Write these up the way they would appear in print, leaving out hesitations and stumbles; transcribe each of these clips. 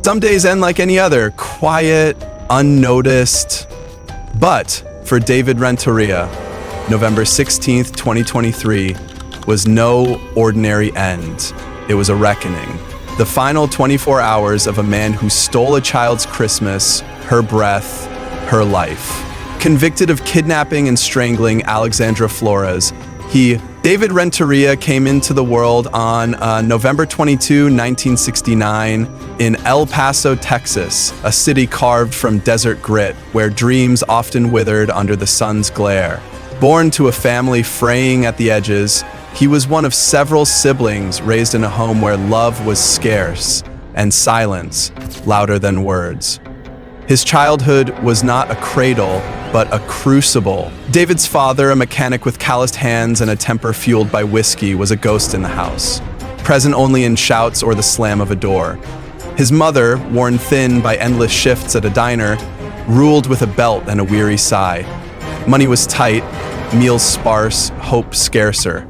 Some days end like any other, quiet, unnoticed. But for David Renteria, November 16th, 2023 was no ordinary end. It was a reckoning. The final 24 hours of a man who stole a child's Christmas, her breath, her life. Convicted of kidnapping and strangling Alexandra Flores, David Renteria, came into the world on November 22, 1969, in El Paso, Texas, a city carved from desert grit, where dreams often withered under the sun's glare. Born to a family fraying at the edges, he was one of several siblings raised in a home where love was scarce and silence louder than words. His childhood was not a cradle, but a crucible. David's father, a mechanic with calloused hands and a temper fueled by whiskey, was a ghost in the house, present only in shouts or the slam of a door. His mother, worn thin by endless shifts at a diner, ruled with a belt and a weary sigh. Money was tight, meals sparse, hope scarcer.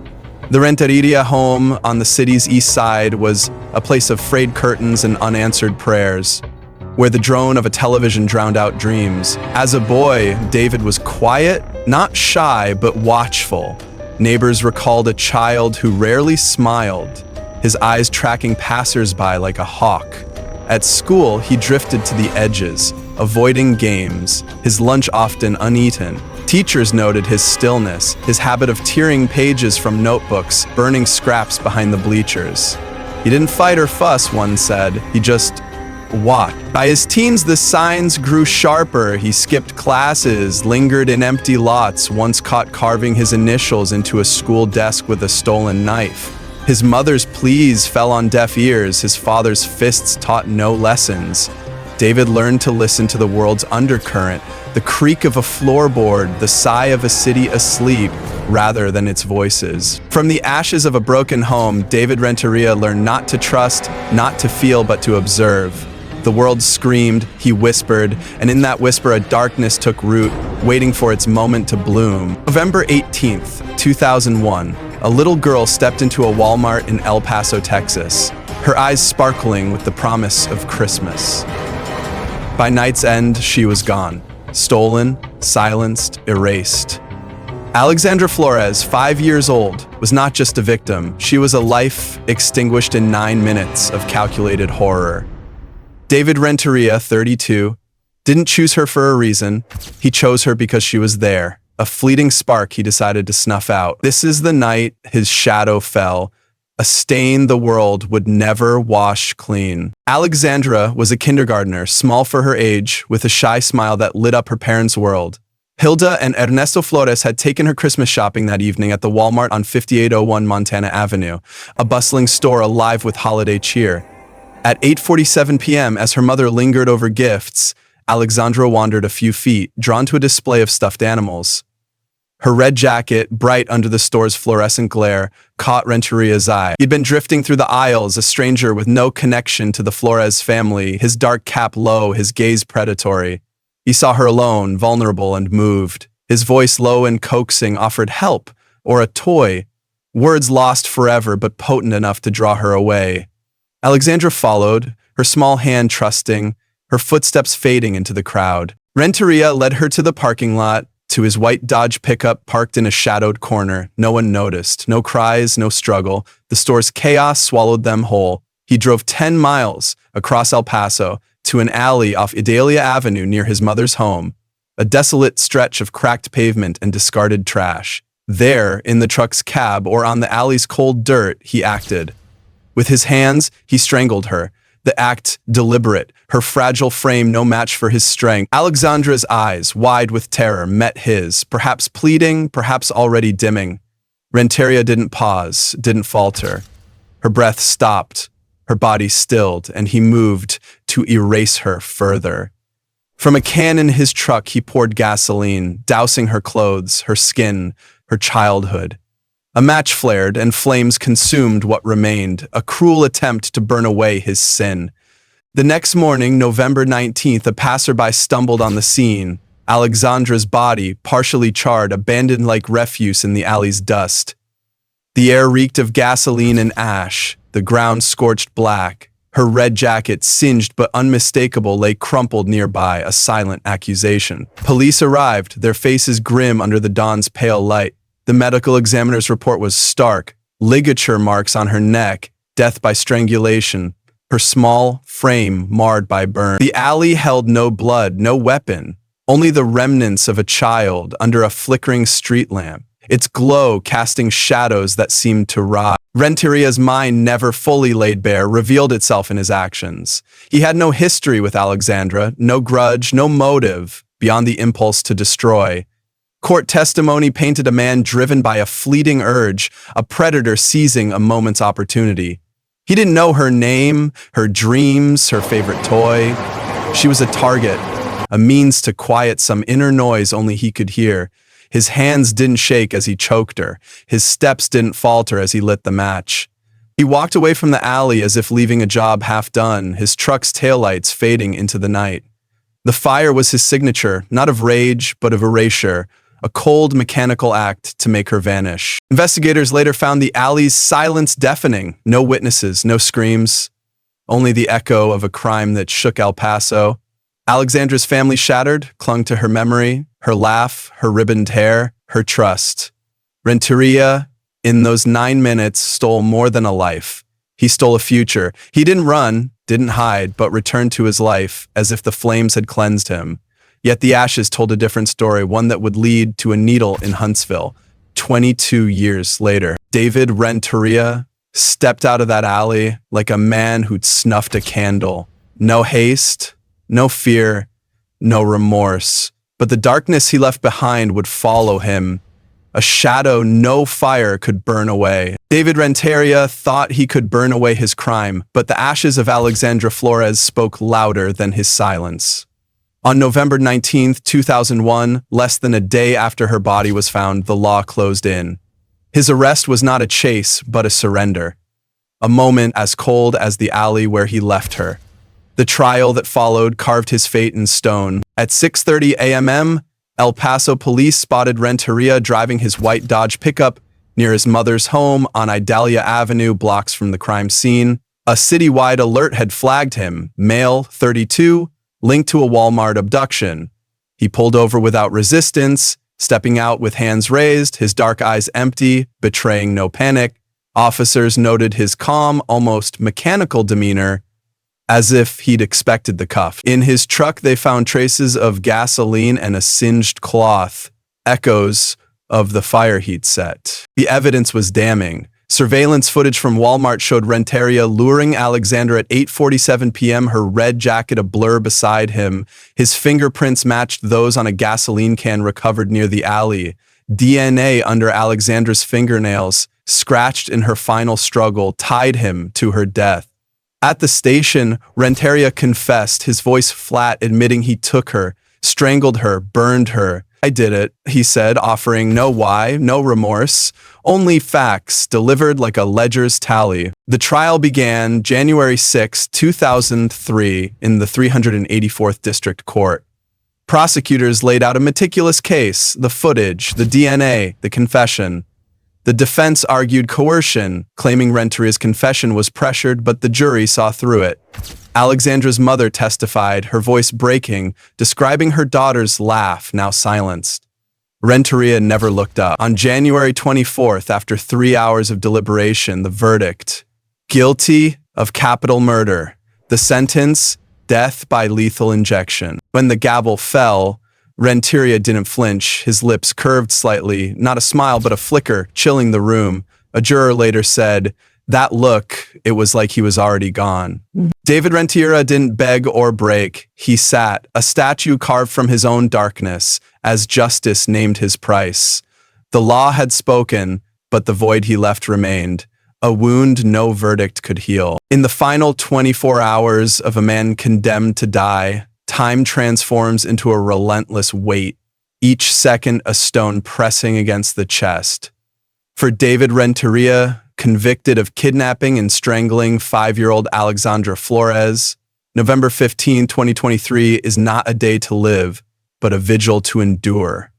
The Renteria home on the city's east side was a place of frayed curtains and unanswered prayers, where the drone of a television drowned out dreams. As a boy, David was quiet, not shy, but watchful. Neighbors recalled a child who rarely smiled, his eyes tracking passers-by like a hawk. At school, he drifted to the edges, avoiding games, his lunch often uneaten. Teachers noted his stillness, his habit of tearing pages from notebooks, burning scraps behind the bleachers. He didn't fight or fuss, one said, he just watched. By his teens, the signs grew sharper. He skipped classes, lingered in empty lots, once caught carving his initials into a school desk with a stolen knife. His mother's pleas fell on deaf ears, his father's fists taught no lessons. David learned to listen to the world's undercurrent, the creak of a floorboard, the sigh of a city asleep, rather than its voices. From the ashes of a broken home, David Renteria learned not to trust, not to feel, but to observe. The world screamed, he whispered, and in that whisper a darkness took root, waiting for its moment to bloom. November 18th, 2001, a little girl stepped into a Walmart in El Paso, Texas, her eyes sparkling with the promise of Christmas. By night's end, she was gone. Stolen, silenced, erased. Alexandra Flores, 5 years old, was not just a victim. She was a life extinguished in 9 minutes of calculated horror. David Renteria, 32, didn't choose her for a reason. He chose her because she was there, a fleeting spark he decided to snuff out. This is the night his shadow fell, a stain the world would never wash clean. Alexandra was a kindergartner, small for her age, with a shy smile that lit up her parents' world. Hilda and Ernesto Flores had taken her Christmas shopping that evening at the Walmart on 5801 Montana Avenue, a bustling store alive with holiday cheer. At 8:47 p.m., as her mother lingered over gifts, Alexandra wandered a few feet, drawn to a display of stuffed animals. Her red jacket, bright under the store's fluorescent glare, caught Renteria's eye. He'd been drifting through the aisles, a stranger with no connection to the Flores family, his dark cap low, his gaze predatory. He saw her alone, vulnerable and moved. His voice low and coaxing offered help, or a toy, words lost forever but potent enough to draw her away. Alexandra followed, her small hand trusting, her footsteps fading into the crowd. Renteria led her to the parking lot, to his white Dodge pickup parked in a shadowed corner. No one noticed. No cries, no struggle. The store's chaos swallowed them whole. He drove 10 miles across El Paso to an alley off Idalia Avenue near his mother's home, a desolate stretch of cracked pavement and discarded trash. There, in the truck's cab or on the alley's cold dirt, he acted. With his hands, he strangled her. The act deliberate, her fragile frame no match for his strength. Alexandra's eyes, wide with terror, met his, perhaps pleading, perhaps already dimming. Renteria didn't pause, didn't falter. Her breath stopped, her body stilled, and he moved to erase her further. From a can in his truck, he poured gasoline, dousing her clothes, her skin, her childhood. A match flared, and flames consumed what remained, a cruel attempt to burn away his sin. The next morning, November 19th, a passerby stumbled on the scene. Alexandra's body, partially charred, abandoned like refuse in the alley's dust. The air reeked of gasoline and ash, the ground scorched black, Her red jacket, singed but unmistakable, lay crumpled nearby, a silent accusation. Police arrived, their faces grim under the dawn's pale light. The medical examiner's report was stark. Ligature marks on her neck, death by strangulation, her small frame marred by burn. The alley held no blood, no weapon, only the remnants of a child under a flickering street lamp, its glow casting shadows that seemed to rise. Renteria's mind, never fully laid bare, revealed itself in his actions. He had no history with Alexandra, no grudge, no motive beyond the impulse to destroy. Court testimony painted a man driven by a fleeting urge, a predator seizing a moment's opportunity. He didn't know her name, her dreams, her favorite toy. She was a target, a means to quiet some inner noise only he could hear. His hands didn't shake as he choked her. His steps didn't falter as he lit the match. He walked away from the alley as if leaving a job half done, his truck's taillights fading into the night. The fire was his signature, not of rage, but of erasure, a cold, mechanical act to make her vanish. Investigators later found the alley's silence deafening. No witnesses, no screams, only the echo of a crime that shook El Paso. Alexandra's family shattered, clung to her memory, her laugh, her ribboned hair, her trust. Renteria, in those 9 minutes, stole more than a life. He stole a future. He didn't run, didn't hide, but returned to his life as if the flames had cleansed him. Yet the ashes told a different story, one that would lead to a needle in Huntsville. 22 years later, David Renteria stepped out of that alley like a man who'd snuffed a candle. No haste, no fear, no remorse. But the darkness he left behind would follow him. A shadow no fire could burn away. David Renteria thought he could burn away his crime, but the ashes of Alexandra Flores spoke louder than his silence. On November 19, 2001, less than a day after her body was found, the law closed in. His arrest was not a chase, but a surrender. A moment as cold as the alley where he left her. The trial that followed carved his fate in stone. At 6:30 a.m., El Paso police spotted Renteria driving his white Dodge pickup near his mother's home on Idalia Avenue, blocks from the crime scene. A citywide alert had flagged him, male, 32, linked to a Walmart abduction. He pulled over without resistance, stepping out with hands raised, his dark eyes empty, betraying no panic. Officers noted his calm, almost mechanical demeanor, as if he'd expected the cuff. In his truck, they found traces of gasoline and a singed cloth, echoes of the fire he'd set. The evidence was damning. Surveillance footage from Walmart showed Renteria luring Alexandra at 8:47 p.m., her red jacket a blur beside him. His fingerprints matched those on a gasoline can recovered near the alley. DNA under Alexandra's fingernails, scratched in her final struggle, tied him to her death. At the station, Renteria confessed, his voice flat, admitting he took her, strangled her, burned her. "I did it," he said, offering no why, no remorse, only facts delivered like a ledger's tally. The trial began January 6, 2003, in the 384th District Court. Prosecutors laid out a meticulous case, the footage, the DNA, the confession. The defense argued coercion, claiming Renteria's confession was pressured, but the jury saw through it. Alexandra's mother testified, her voice breaking, describing her daughter's laugh, now silenced. Renteria never looked up. On January 24th, after 3 hours of deliberation, the verdict: guilty of capital murder. The sentence: death by lethal injection. When the gavel fell, Renteria didn't flinch, his lips curved slightly, not a smile but a flicker, chilling the room. A juror later said, "That look, it was like he was already gone." David Renteria didn't beg or break. He sat, a statue carved from his own darkness, as justice named his price. The law had spoken, but the void he left remained, a wound no verdict could heal. In the final 24 hours of a man condemned to die, time transforms into a relentless weight, each second a stone pressing against the chest. For David Renteria, convicted of kidnapping and strangling 5-year-old Alexandra Flores, November 15, 2023 is not a day to live, but a vigil to endure.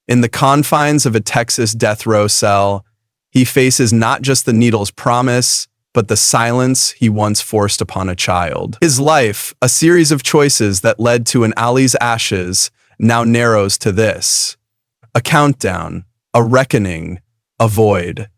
In the confines of a Texas death row cell, he faces not just the needle's promise, but the silence he once forced upon a child. His life, a series of choices that led to an Ali's ashes, now narrows to this: a countdown, a reckoning, a void.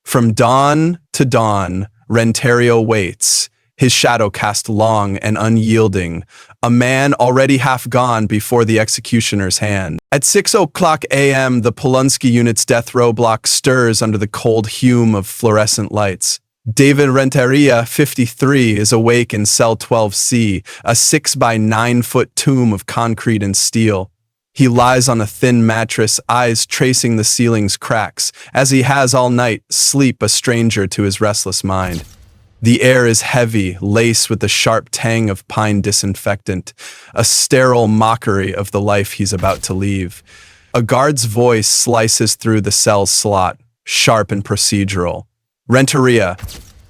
From dawn to dawn, Renteria waits, his shadow cast long and unyielding, a man already half gone before the executioner's hand. At 6:00 a.m., the Polunsky unit's death row block stirs under the cold hume of fluorescent lights. David Renteria, 53, is awake in cell 12C, a 6 by 9 foot tomb of concrete and steel. He lies on a thin mattress, eyes tracing the ceiling's cracks, as he has all night, sleep a stranger to his restless mind. The air is heavy, laced with the sharp tang of pine disinfectant, a sterile mockery of the life he's about to leave. A guard's voice slices through the cell's slot, sharp and procedural. Renteria,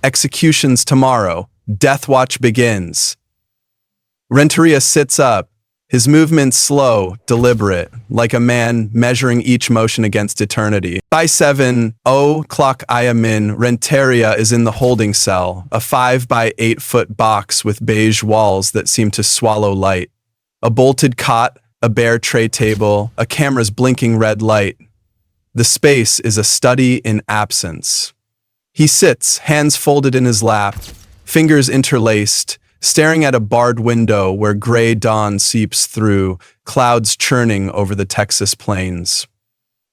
executions tomorrow. Death watch begins. Renteria sits up, his movements slow, deliberate, like a man measuring each motion against eternity. By 7:00 a.m. Renteria is in the holding cell, a 5 by 8 foot box with beige walls that seem to swallow light. A bolted cot, a bare tray table, a camera's blinking red light. The space is a study in absence. He sits, hands folded in his lap, fingers interlaced, staring at a barred window where gray dawn seeps through, clouds churning over the Texas plains.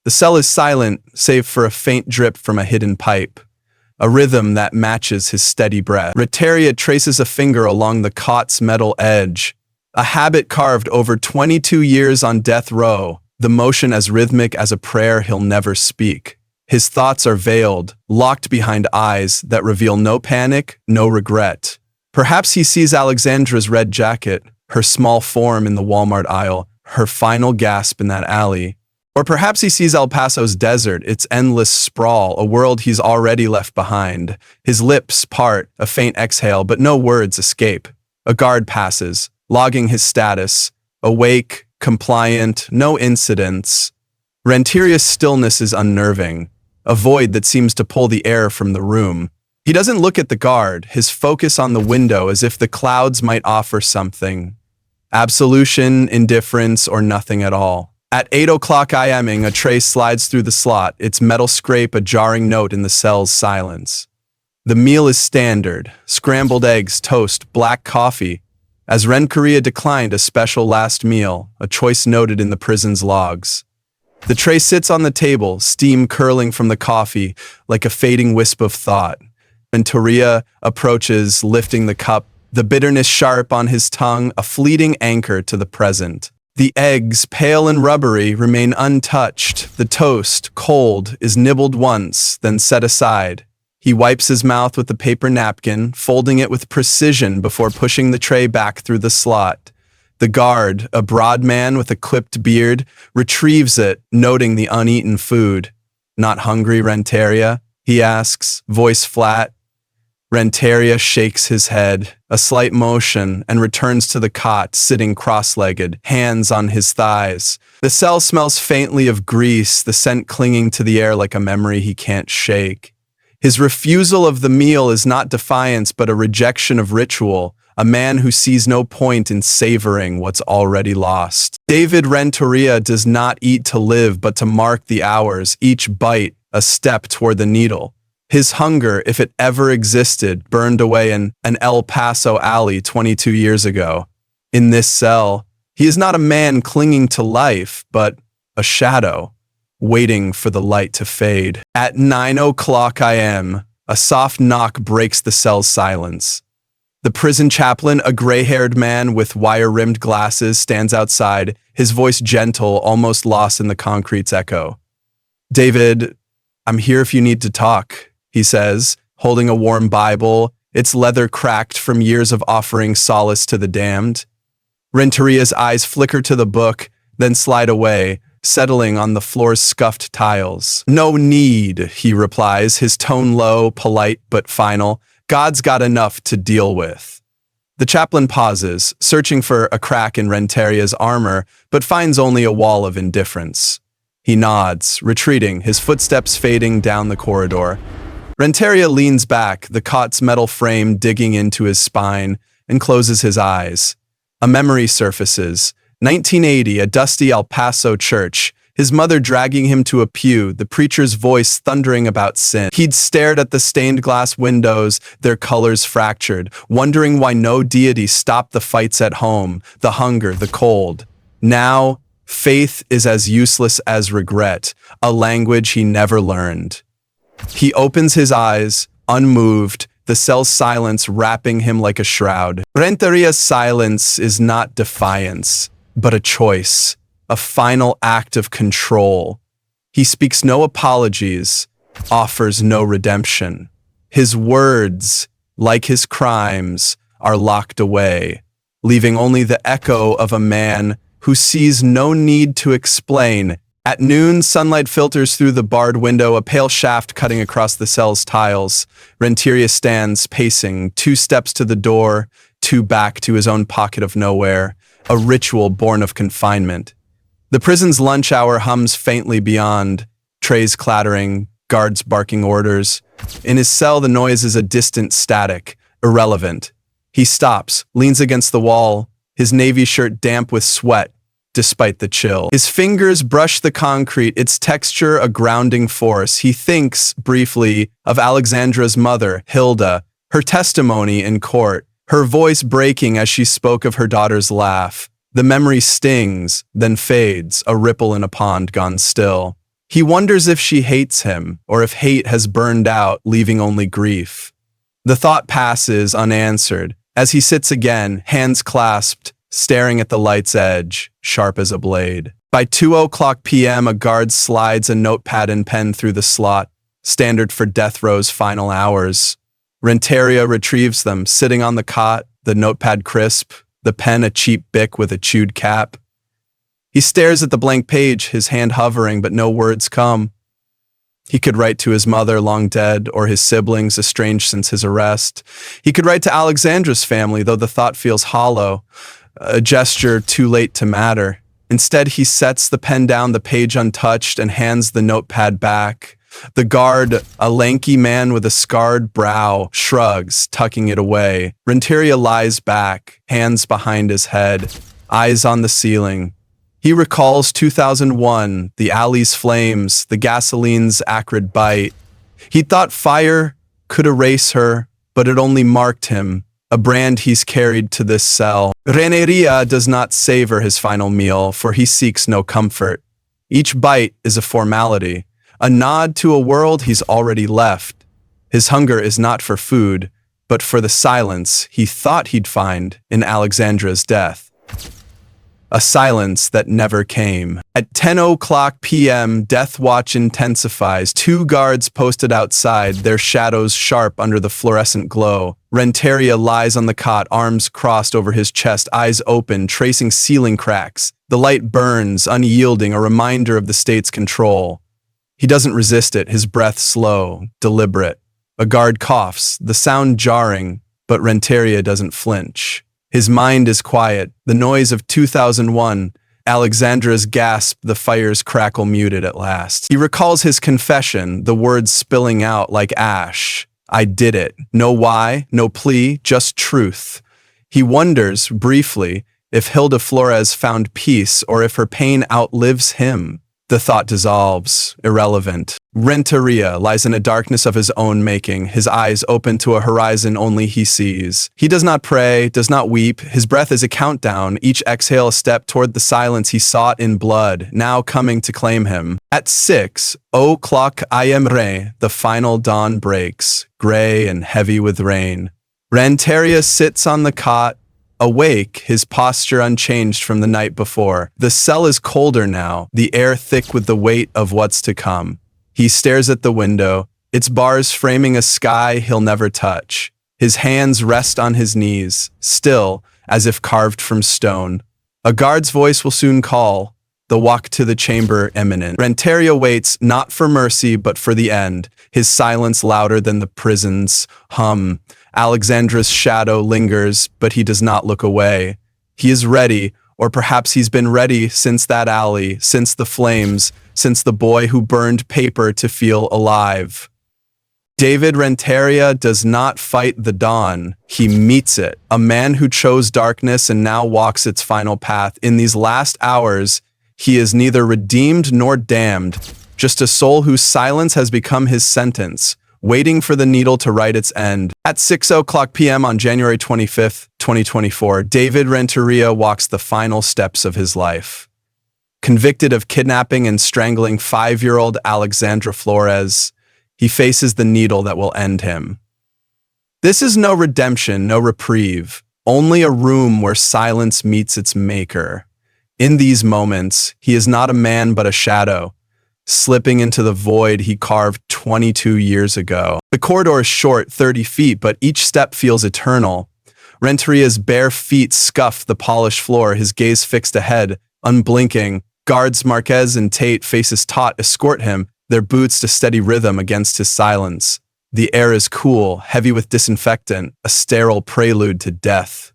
The cell is silent, save for a faint drip from a hidden pipe, a rhythm that matches his steady breath. Renteria traces a finger along the cot's metal edge, a habit carved over 22 years on death row, the motion as rhythmic as a prayer he'll never speak. His thoughts are veiled, locked behind eyes that reveal no panic, no regret. Perhaps he sees Alexandra's red jacket, her small form in the Walmart aisle, her final gasp in that alley. Or perhaps he sees El Paso's desert, its endless sprawl, a world he's already left behind. His lips part, a faint exhale, but no words escape. A guard passes, logging his status. Awake, compliant, no incidents. Renteria's stillness is unnerving, a void that seems to pull the air from the room. He doesn't look at the guard, his focus on the window as if the clouds might offer something. Absolution, indifference, or nothing at all. At 8:00 a.m., a tray slides through the slot, its metal scrape a jarring note in the cell's silence. The meal is standard: scrambled eggs, toast, black coffee. As Renteria declined a special last meal, a choice noted in the prison's logs. The tray sits on the table, steam curling from the coffee like a fading wisp of thought. Renteria approaches, lifting the cup, the bitterness sharp on his tongue, a fleeting anchor to the present. The eggs, pale and rubbery, remain untouched. The toast, cold, is nibbled once, then set aside. He wipes his mouth with a paper napkin, folding it with precision before pushing the tray back through the slot. The guard, a broad man with a clipped beard, retrieves it, noting the uneaten food. "Not hungry, Renteria?" he asks, voice flat. Renteria shakes his head, a slight motion, and returns to the cot, sitting cross-legged, hands on his thighs. The cell smells faintly of grease, the scent clinging to the air like a memory he can't shake. His refusal of the meal is not defiance, but a rejection of ritual, a man who sees no point in savoring what's already lost. David Renteria does not eat to live, but to mark the hours, each bite a step toward the needle. His hunger, if it ever existed, burned away in an El Paso alley 22 years ago. In this cell, he is not a man clinging to life, but a shadow, waiting for the light to fade. At 9:00 a.m., a soft knock breaks the cell's silence. The prison chaplain, a gray-haired man with wire-rimmed glasses, stands outside, his voice gentle, almost lost in the concrete's echo. "David, I'm here if you need to talk," he says, holding a warm Bible, its leather cracked from years of offering solace to the damned. Renteria's eyes flicker to the book, then slide away, settling on the floor's scuffed tiles. "No need," he replies, his tone low, polite but final. "God's got enough to deal with." The chaplain pauses, searching for a crack in Renteria's armor, but finds only a wall of indifference. He nods, retreating, his footsteps fading down the corridor. Renteria leans back, the cot's metal frame digging into his spine, and closes his eyes. A memory surfaces. 1980, a dusty El Paso church. His mother dragging him to a pew, the preacher's voice thundering about sin. He'd stared at the stained glass windows, their colors fractured, wondering why no deity stopped the fights at home, the hunger, the cold. Now, faith is as useless as regret, a language he never learned. He opens his eyes, unmoved, the cell's silence wrapping him like a shroud. Renteria's silence is not defiance, but a choice. A final act of control. He speaks no apologies, offers no redemption. His words, like his crimes, are locked away, leaving only the echo of a man who sees no need to explain. At noon, sunlight filters through the barred window, a pale shaft cutting across the cell's tiles. Renteria stands, pacing, 2 steps to the door, 2 back to his own pocket of nowhere, a ritual born of confinement. The prison's lunch hour hums faintly beyond, trays clattering, guards barking orders. In his cell, the noise is a distant static, irrelevant. He stops, leans against the wall, his navy shirt damp with sweat, despite the chill. His fingers brush the concrete, its texture a grounding force. He thinks, briefly, of Alexandra's mother, Hilda, her testimony in court, her voice breaking as she spoke of her daughter's laugh. The memory stings, then fades, a ripple in a pond gone still. He wonders if she hates him, or if hate has burned out, leaving only grief. The thought passes unanswered, as he sits again, hands clasped, staring at the light's edge, sharp as a blade. By 2:00 p.m., a guard slides a notepad and pen through the slot, standard for death row's final hours. Renteria retrieves them, sitting on the cot, the notepad crisp, the pen a cheap bic with a chewed cap. He stares at the blank page, his hand hovering, but no words come. He could write to his mother, long dead, or his siblings, estranged since his arrest. He could write to Alexandra's family, though the thought feels hollow, a gesture too late to matter. Instead, he sets the pen down, the page untouched, and hands the notepad back. The guard, a lanky man with a scarred brow, shrugs, tucking it away. Renteria lies back, hands behind his head, eyes on the ceiling. He recalls 2001, the alley's flames, the gasoline's acrid bite. He thought fire could erase her, but it only marked him, a brand he's carried to this cell. Renteria does not savor his final meal, for he seeks no comfort. Each bite is a formality, a nod to a world he's already left. His hunger is not for food, but for the silence he thought he'd find in Alexandra's death. A silence that never came. At 10:00 p.m., death watch intensifies. 2 guards posted outside, their shadows sharp under the fluorescent glow. Renteria lies on the cot, arms crossed over his chest, eyes open, tracing ceiling cracks. The light burns, unyielding, a reminder of the state's control. He doesn't resist it, his breath slow, deliberate. A guard coughs, the sound jarring, but Renteria doesn't flinch. His mind is quiet, the noise of 2001, Alexandra's gasp, the fire's crackle muted at last. He recalls his confession, the words spilling out like ash. I did it. No why, no plea, just truth. He wonders, briefly, if Hilda Flores found peace or if her pain outlives him. The thought dissolves, irrelevant. Renteria lies in a darkness of his own making, his eyes open to a horizon only he sees. He does not pray, does not weep. His breath is a countdown, each exhale a step toward the silence he sought in blood, now coming to claim him. At 6:00 a.m. the final dawn breaks, gray and heavy with rain. Renteria sits on the cot, awake, his posture unchanged from the night before. The cell is colder now, the air thick with the weight of what's to come. He stares at the window, its bars framing a sky he'll never touch. His hands rest on his knees, still, as if carved from stone. A guard's voice will soon call, the walk to the chamber imminent. Renteria waits, not for mercy, but for the end, his silence louder than the prison's hum. Alexandra's shadow lingers, but he does not look away. He is ready, or perhaps he's been ready since that alley, since the flames, since the boy who burned paper to feel alive. David Renteria does not fight the dawn, he meets it. A man who chose darkness and now walks its final path. In these last hours, he is neither redeemed nor damned, just a soul whose silence has become his sentence, waiting for the needle to write its end. At 6:00 p.m. on January 25th, 2024, David Renteria walks the final steps of his life. Convicted of kidnapping and strangling 5-year-old Alexandra Flores, he faces the needle that will end him. This is no redemption, no reprieve, only a room where silence meets its maker. In these moments, he is not a man but a shadow, slipping into the void he carved 22 years ago. The corridor is short, 30 feet, but each step feels eternal. Renteria's bare feet scuff the polished floor, his gaze fixed ahead, unblinking. Guards Marquez and Tate, faces taut, escort him, their boots to steady rhythm against his silence. The air is cool, heavy with disinfectant, a sterile prelude to death.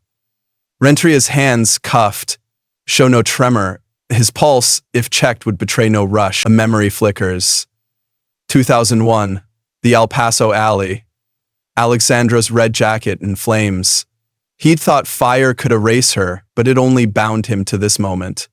Renteria's hands, cuffed, show no tremor. His pulse, if checked, would betray no rush. A memory flickers. 2001, the El Paso alley. Alexandra's red jacket in flames. He'd thought fire could erase her, but it only bound him to this moment.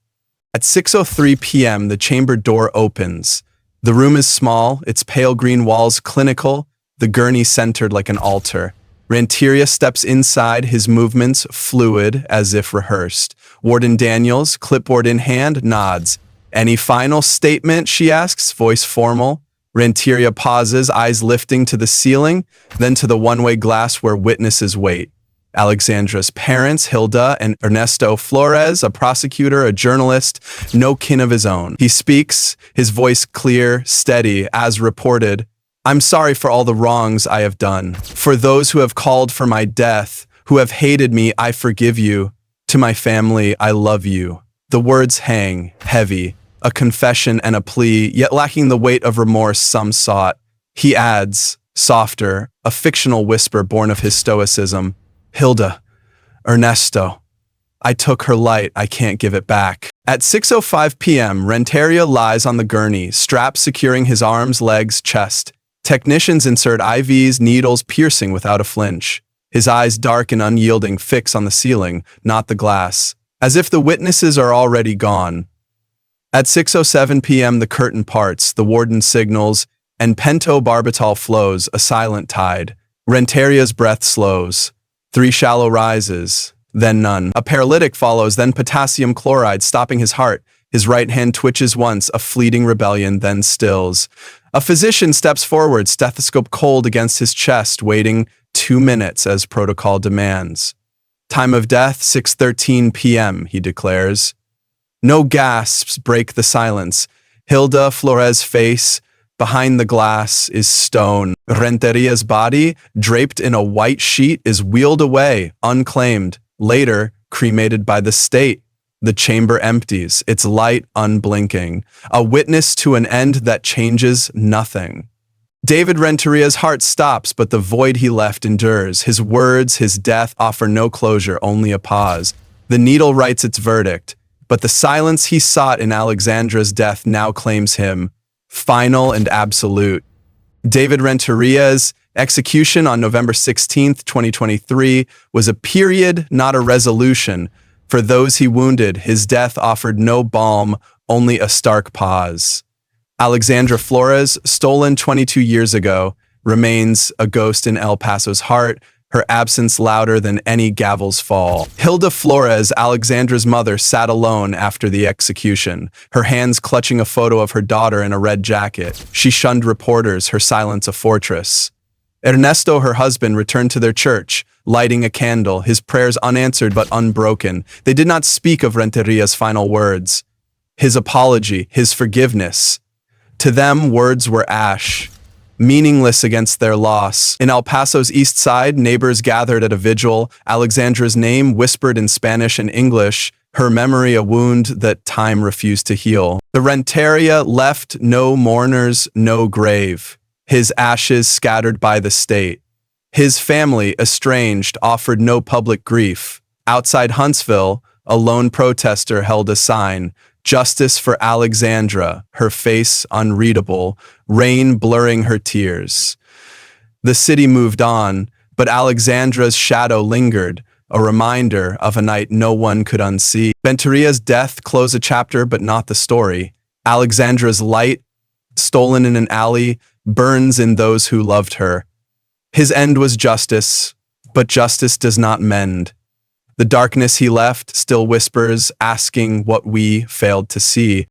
At 6:03 p.m., the chamber door opens. The room is small, its pale green walls clinical, the gurney centered like an altar. Renteria steps inside, his movements fluid as if rehearsed. Warden Daniels, clipboard in hand, nods. "Any final statement?" she asks, voice formal. Renteria pauses, eyes lifting to the ceiling, then to the one-way glass where witnesses wait. Alexandra's parents, Hilda and Ernesto Flores, a prosecutor, a journalist, no kin of his own. He speaks, his voice clear, steady, as reported. "I'm sorry for all the wrongs I have done. For those who have called for my death, who have hated me, I forgive you. To my family, I love you." The words hang, heavy, a confession and a plea, yet lacking the weight of remorse some sought. He adds, softer, a fictional whisper born of his stoicism. "Hilda, Ernesto, I took her light, I can't give it back." At 6:05 p.m., Renteria lies on the gurney, straps securing his arms, legs, chest. Technicians insert IVs, needles piercing without a flinch. His eyes, dark and unyielding, fix on the ceiling, not the glass, as if the witnesses are already gone. At 6:07 p.m., the curtain parts, the warden signals, and pentobarbital flows, a silent tide. Renteria's breath slows. 3 shallow rises, then none. A paralytic follows, then potassium chloride, stopping his heart. His right hand twitches once, a fleeting rebellion, then stills. A physician steps forward, stethoscope cold against his chest, waiting 2 minutes as protocol demands. Time of death, 6:13 p.m., he declares. No gasps break the silence. Hilda Flores' face, behind the glass, is stone. Renteria's body, draped in a white sheet, is wheeled away, unclaimed, later cremated by the state. The chamber empties, its light unblinking, a witness to an end that changes nothing. David Renteria's heart stops, but the void he left endures. His words, his death, offer no closure, only a pause. The needle writes its verdict, but the silence he sought in Alexandra's death now claims him, final and absolute. David Renteria's execution on November 16th, 2023, was a period, not a resolution. For those he wounded, his death offered no balm, only a stark pause. Alexandra Flores, stolen 22 years ago, remains a ghost in El Paso's heart, her absence louder than any gavel's fall. Hilda Flores, Alexandra's mother, sat alone after the execution, her hands clutching a photo of her daughter in a red jacket. She shunned reporters, her silence a fortress. Ernesto, her husband, returned to their church, lighting a candle, his prayers unanswered but unbroken. They did not speak of Renteria's final words, his apology, his forgiveness. To them, words were ash, meaningless against their loss. In El Paso's east side, neighbors gathered at a vigil, Alexandra's name whispered in Spanish and English, her memory a wound that time refused to heal. The Renteria left no mourners, no grave, his ashes scattered by the state. His family, estranged, offered no public grief. Outside Huntsville, a lone protester held a sign, "Justice for Alexandra," her face unreadable, rain blurring her tears. The city moved on, but Alexandra's shadow lingered, a reminder of a night no one could unsee. Renteria's death closed a chapter, but not the story. Alexandra's light, stolen in an alley, burns in those who loved her. His end was justice, but justice does not mend. The darkness he left still whispers, asking what we failed to see.